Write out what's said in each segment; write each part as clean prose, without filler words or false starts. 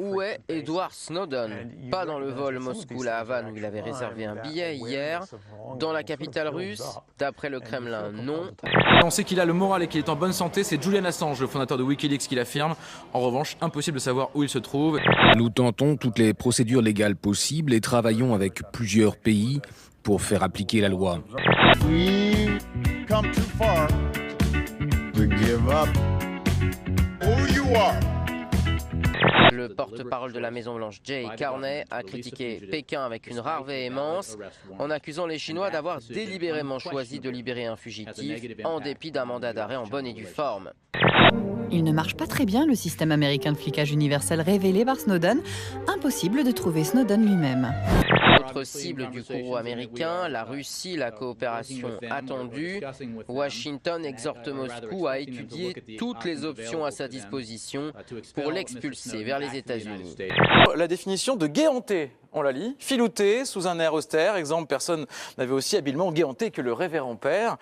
Où est Edward Snowden? Pas dans le vol Moscou-La Havane où il avait réservé un billet hier. Dans la capitale russe? D'après le Kremlin, non. On sait qu'il a le moral et qu'il est en bonne santé. C'est Julian Assange, le fondateur de Wikileaks, qui l'affirme. En revanche, impossible de savoir où il se trouve. Nous tentons toutes les procédures légales possibles et travaillons avec plusieurs pays pour faire appliquer la loi. We've come too far to give up who you are. Le porte-parole de la Maison-Blanche, Jay Carney, a critiqué Pékin avec une rare véhémence en accusant les Chinois d'avoir délibérément choisi de libérer un fugitif en dépit d'un mandat d'arrêt en bonne et due forme. Il ne marche pas très bien, le système américain de flicage universel révélé par Snowden. Impossible de trouver Snowden lui-même. Autre cible du courroux américain, la Russie, la coopération attendue. Washington exhorte Moscou à étudier toutes les options à sa disposition pour l'expulser vers les États-Unis. La définition de guéanté, on la lit, filouté sous un air austère. Exemple, personne n'avait aussi habilement guéanté que le révérend père.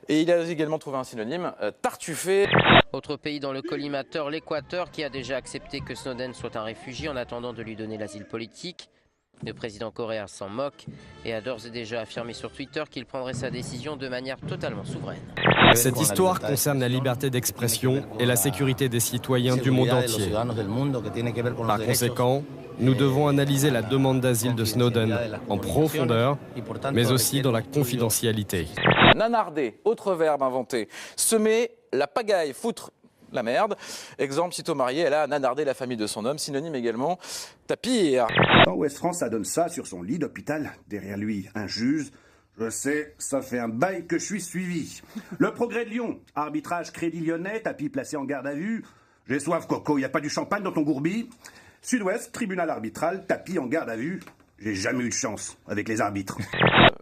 Et il a également trouvé un synonyme, tartuffé. Autre pays dans le collimateur, l'Équateur, qui a déjà accepté que Snowden soit un réfugié en attendant de lui donner l'asile politique. Le président coréen s'en moque et a d'ores et déjà affirmé sur Twitter qu'il prendrait sa décision de manière totalement souveraine. Cette histoire concerne la liberté d'expression et la sécurité des citoyens du monde entier. Par conséquent, nous devons analyser la demande d'asile de Snowden en profondeur, mais aussi dans la confidentialité. Nanarder, autre verbe inventé. Semer la pagaille, foutre la merde. Exemple, sitôt mariée, elle a nanardé la famille de son homme. Synonyme également, tapir. Quand Ouest France ça donne ça sur son lit d'hôpital, derrière lui un juge. Je sais, ça fait un bail que je suis suivi. Le Progrès de Lyon, arbitrage Crédit Lyonnais, tapis placé en garde à vue. J'ai soif, Coco, y a pas du champagne dans ton gourbi. Sud-Ouest, tribunal arbitral, tapis en garde à vue. J'ai jamais eu de chance avec les arbitres.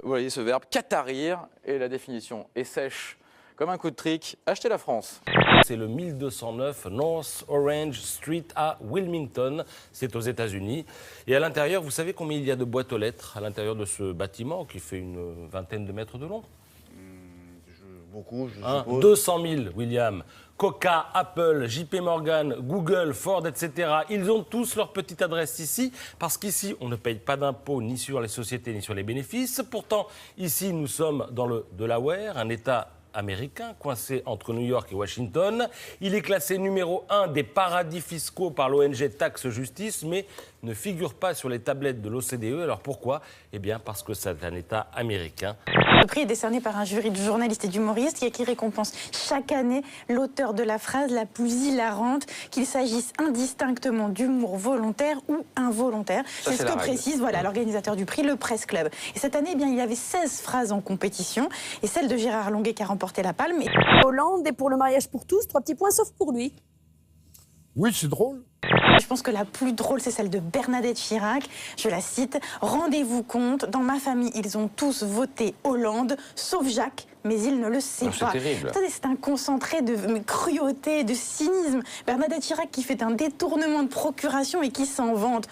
Vous voyez ce verbe, catarir, et la définition est sèche. Comme un coup de trick, achetez la France. C'est le 1209 North Orange Street à Wilmington, c'est aux États-Unis. Et à l'intérieur, vous savez combien il y a de boîtes aux lettres à l'intérieur de ce bâtiment qui fait une vingtaine de mètres de long? Beaucoup, je suppose. 200 000, William. Coca, Apple, JP Morgan, Google, Ford, etc. Ils ont tous leur petite adresse ici, parce qu'ici, on ne paye pas d'impôts ni sur les sociétés ni sur les bénéfices. Pourtant, ici, nous sommes dans le Delaware, un État américain, coincé entre New York et Washington. Il est classé numéro 1 des paradis fiscaux par l'ONG Tax Justice, mais ne figure pas sur les tablettes de l'OCDE. Alors pourquoi? Eh bien parce que c'est un État américain. Le prix est décerné par un jury de journalistes et d'humoristes qui récompense chaque année l'auteur de la phrase la plus hilarante, qu'il s'agisse indistinctement d'humour volontaire ou involontaire. C'est ce que précise l'organisateur du prix, le Press Club. Et cette année, il y avait 16 phrases en compétition, et celle de Gérard Longuet qui a remporté la palme. Hollande est pour le mariage pour tous, 3 petits points sauf pour lui. Oui, c'est drôle. Je pense que la plus drôle, c'est celle de Bernadette Chirac. Je la cite. « Rendez-vous compte, dans ma famille, ils ont tous voté Hollande, sauf Jacques, mais il ne le sait pas. » C'est terrible. C'est un concentré de cruauté, de cynisme. Bernadette Chirac qui fait un détournement de procuration et qui s'en vante.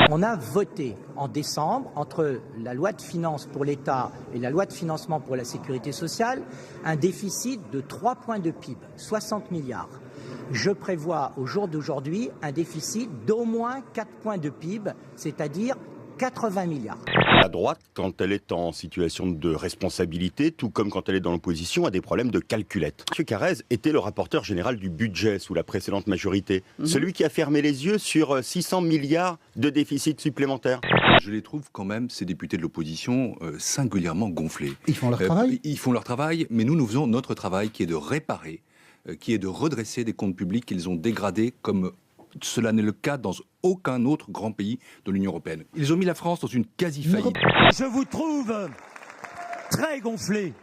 On a voté en décembre, entre la loi de finances pour l'État et la loi de financement pour la sécurité sociale, un déficit de 3 points de PIB, 60 milliards. Je prévois au jour d'aujourd'hui un déficit d'au moins 4 points de PIB, c'est-à-dire 80 milliards. La droite, quand elle est en situation de responsabilité, tout comme quand elle est dans l'opposition, a des problèmes de calculette. M. Carrez était le rapporteur général du budget sous la précédente majorité. Celui qui a fermé les yeux sur 600 milliards de déficit supplémentaire. Je les trouve quand même, ces députés de l'opposition, singulièrement gonflés. Ils font leur travail. Ils font leur travail, mais nous faisons notre travail qui est de réparer, qui est de redresser des comptes publics qu'ils ont dégradés comme cela n'est le cas dans aucun autre grand pays de l'Union européenne. Ils ont mis la France dans une quasi-faillite. Je vous trouve très gonflé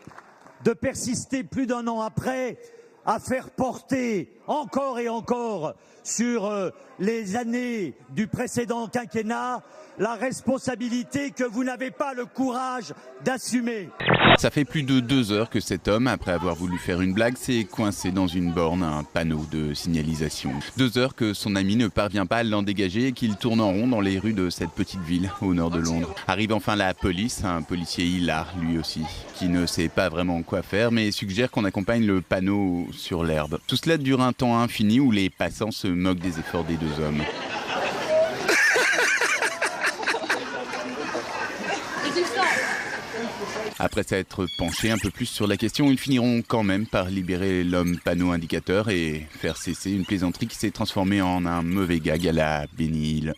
de persister plus d'un an après à faire porter encore et encore sur les années du précédent quinquennat la responsabilité que vous n'avez pas le courage d'assumer. Ça fait plus de 2 heures que cet homme, après avoir voulu faire une blague, s'est coincé dans une borne à un panneau de signalisation. 2 heures que son ami ne parvient pas à l'en dégager et qu'il tourne en rond dans les rues de cette petite ville au nord de Londres. Arrive enfin la police, un policier hilar lui aussi, qui ne sait pas vraiment quoi faire mais suggère qu'on accompagne le panneau sur l'herbe. Tout cela dure un temps infini où les passants se moquent des efforts des 2 hommes. Après s'être penchés un peu plus sur la question, ils finiront quand même par libérer l'homme panneau indicateur et faire cesser une plaisanterie qui s'est transformée en un mauvais gag à la Benny Hill.